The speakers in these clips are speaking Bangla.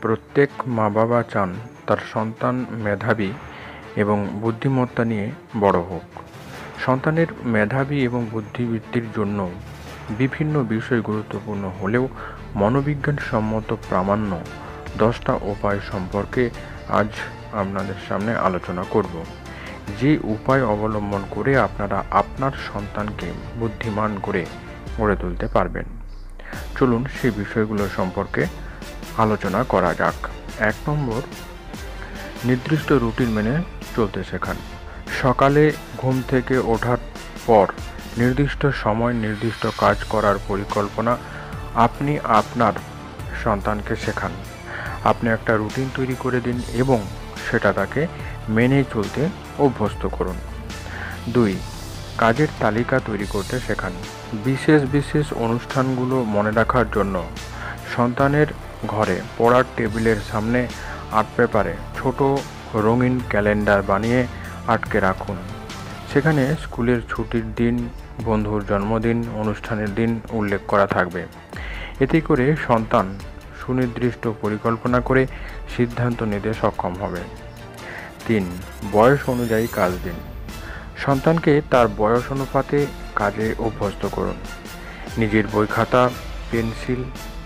প্রত্যেক মা-বাবা চান তার সন্তান মেধাবী এবং বুদ্ধিমত্তা নিয়ে বড় হোক। সন্তানের মেধাবী এবং বুদ্ধিবৃদ্ধির জন্য বিভিন্ন বিষয় গুরুত্বপূর্ণ হলেও মনোবিজ্ঞানসম্মত প্রামাণ্য 10টা উপায় সম্পর্কে আজ আপনাদের সামনে আলোচনা করব, যে উপায় অবলম্বন করে আপনারা আপনার সন্তানকে বুদ্ধিমান করে গড়ে তুলতে পারবেন। চলুন সেই বিষয়গুলো সম্পর্কে আলোচনা করা যাক। 1 নম্বর, নির্দিষ্ট রুটিন মেনে চলতে শেখান। সকালে ঘুম থেকে ওঠার পর নির্দিষ্ট সময় নির্দিষ্ট কাজ করার পরিকল্পনা আপনি আপনার সন্তানকে শেখান। আপনি একটা রুটিন তৈরি করে দিন এবং সেটা তাকে মেনে চলতে অভ্যস্ত করুন। 2, কাজের তালিকা তৈরি করতে শেখান। বিশেষ অনুষ্ঠানগুলো মনে রাখার জন্য সন্তানের ঘরে পড়ার টেবিলের সামনে আর্ট পেপারে ছোট রঙিন ক্যালেন্ডার বানিয়ে আটকে রাখুন। সেখানে স্কুলের ছুটির দিন, বন্ধুর জন্মদিন, অনুষ্ঠানের দিন উল্লেখ করা থাকবে। এতে করে সন্তান সুনির্দিষ্ট পরিকল্পনা করে সিদ্ধান্ত নিতে সক্ষম হবে। 3, বয়স অনুযায়ী কাজ দিন। সন্তানকে তার বয়স অনুপাতে কাজে অভ্যস্ত করুন। নিজের বই, খাতা, পেন্সিল,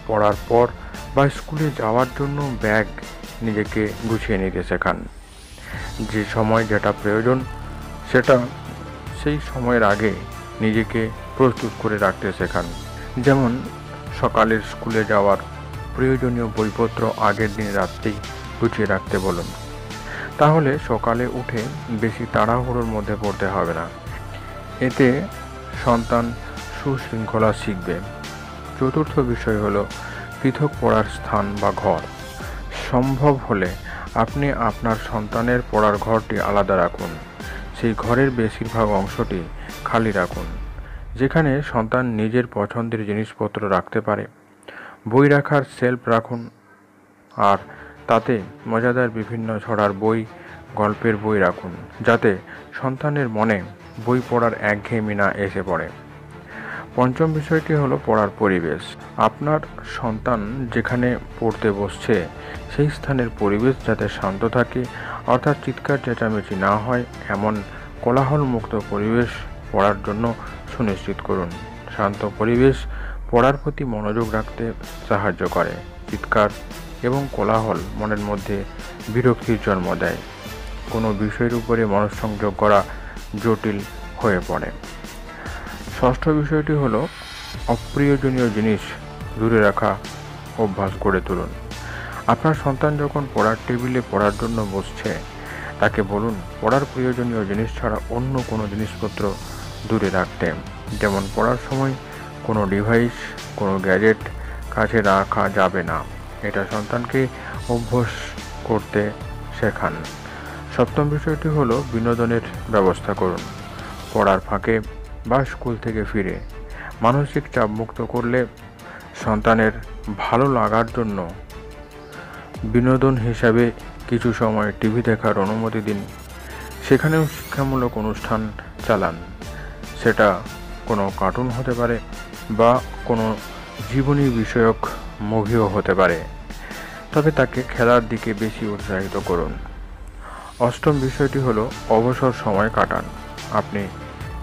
পড়ার পর বা স্কুলে যাওয়ার জন্য ব্যাগ নিজেকে গুছিয়ে নিতে শেখান। যে সময় যেটা প্রয়োজন সেটা সেই সময়ের আগে নিজেকে প্রস্তুত করে রাখতে শেখান। যেমন সকালের স্কুলে যাওয়ার প্রয়োজনীয় বইপত্র আগের দিন রাত্রেই গুছিয়ে রাখতে বলুন। তাহলে সকালে উঠে বেশি তাড়াহুড়োর মধ্যে পড়তে হবে না। এতে সন্তান সুশৃঙ্খলা শিখবে। 4র্থ বিষয় হলো পৃথক পড়ার স্থান বা ঘর। সম্ভব হলে আপনি আপনার সন্তানের পড়ার ঘরটি আলাদা রাখুন। সেই ঘরের বেশিরভাগ অংশটি খালি রাখুন, যেখানে সন্তান নিজের পছন্দের জিনিসপত্র রাখতে পারে। বই রাখার শেলফ রাখুন, আর তাতে মজাদার বিভিন্ন ছড়ার বই, গল্পের বই রাখুন, যাতে সন্তানের মনে বই পড়ার একঘেয়েমি না এসে পড়ে। 5ম বিষয়টি হলো পড়ার পরিবেশ। আপনার সন্তান যেখানে পড়তে বসছে সেই স্থানের পরিবেশ যাতে শান্ত থাকে, অর্থাৎ চিৎকার চেঁচামেচি না হয়, এমন কোলাহলমুক্ত পরিবেশ পড়ার জন্য সুনিশ্চিত করুন। শান্ত পরিবেশ পড়ার প্রতি মনোযোগ রাখতে সাহায্য করে। চিৎকার এবং কোলাহল মনের মধ্যে বিরক্তির জন্ম দেয়। কোনো বিষয়ের উপরে মনঃসংযোগ করা জটিল হয়ে পড়ে। 6ষ্ঠ বিষয়টি হলো অপ্রয়োজনীয় জিনিস দূরে রাখা অভ্যাস গড়ে তুলুন। আপনার সন্তান যখন পড়ার টেবিলে পড়ার জন্য বসছে, তাকে বলুন পড়ার প্রয়োজনীয় জিনিস ছাড়া অন্য কোনো জিনিসপত্র দূরে রাখতে। যেমন পড়ার সময় কোনো ডিভাইস, কোনো গ্যাজেট কাছে রাখা যাবে না। এটা সন্তানকে অভ্যাস করতে শেখান। 7ম বিষয়টি হলো বিনোদনের ব্যবস্থা করুন। পড়ার ফাঁকে বা স্কুল থেকে ফিরে মানসিক চাপ মুক্ত করলে সন্তানের ভালো লাগার জন্য বিনোদন হিসাবে কিছু সময় টিভি দেখার অনুমতি দিন। সেখানেও শিক্ষামূলক অনুষ্ঠান চালান। সেটা কোনো কার্টুন হতে পারে বা কোনো জীবনী বিষয়ক মুভিও হতে পারে, তবে তাকে খেলার দিকে বেশি উৎসাহিত করুন। 8ম বিষয়টি হলো অবসর সময় কাটান। আপনি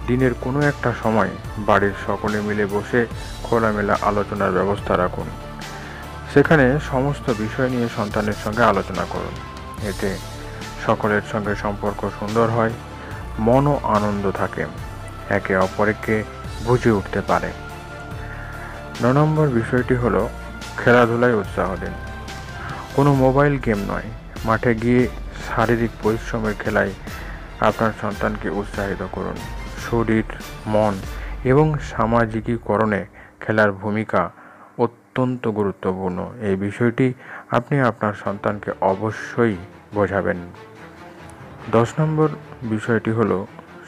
দিনের কোনো একটা সময় বাড়ির সকলে মিলে বসে খোলামেলা আলোচনার ব্যবস্থা রাখুন। সেখানে সমস্ত বিষয় নিয়ে সন্তানের সঙ্গে আলোচনা করুন। এতে সকলের সঙ্গে সম্পর্ক সুন্দর হয়, মনও আনন্দ থাকে, একে অপরকে বুঝে উঠতে পারে। 9 নম্বর বিষয়টি হলো খেলাধুলায় উৎসাহ দিন। কোনো মোবাইল গেম নয়, মাঠে গিয়ে শারীরিক পরিশ্রমের খেলায় আপনার সন্তানকে উৎসাহিত করুন। শরীর, মন এবং সামাজিকীকরণে খেলার ভূমিকা অত্যন্ত গুরুত্বপূর্ণ। এই বিষয়টি আপনি আপনার সন্তানকে অবশ্যই বোঝাবেন। 10 নম্বর বিষয়টি হলো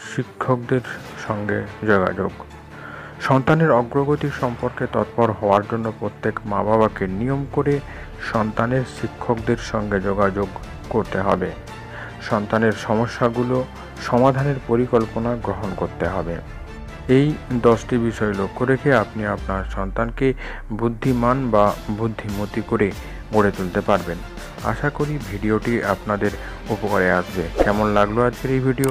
শিক্ষকদের সঙ্গে যোগাযোগ। সন্তানের অগ্রগতি সম্পর্কে তৎপর হওয়ার জন্য প্রত্যেক মা-বাবাকে নিয়ম করে সন্তানের শিক্ষকদের সঙ্গে যোগাযোগ করতে হবে। সন্তানের সমস্যাগুলো সমাধানের পরিকল্পনা গ্রহণ করতে হবে। এই 10টি বিষয় লক্ষ্য রেখে আপনি আপনার সন্তানকে বুদ্ধিমান বা বুদ্ধিমতী করে গড়ে তুলতে পারবেন। আশা করি ভিডিওটি আপনাদের উপকারে আসবে। কেমন লাগলো আজকের এই ভিডিও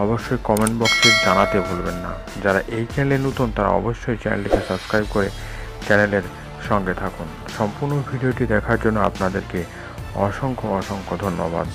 অবশ্যই কমেন্ট বক্সে জানাতে ভুলবেন না। যারা এই চ্যানেলে নতুন তারা অবশ্যই চ্যানেলটিকে সাবস্ক্রাইব করে চ্যানেলের সঙ্গে থাকুন। সম্পূর্ণ ভিডিওটি দেখার জন্য আপনাদেরকে অসংখ্য ধন্যবাদ।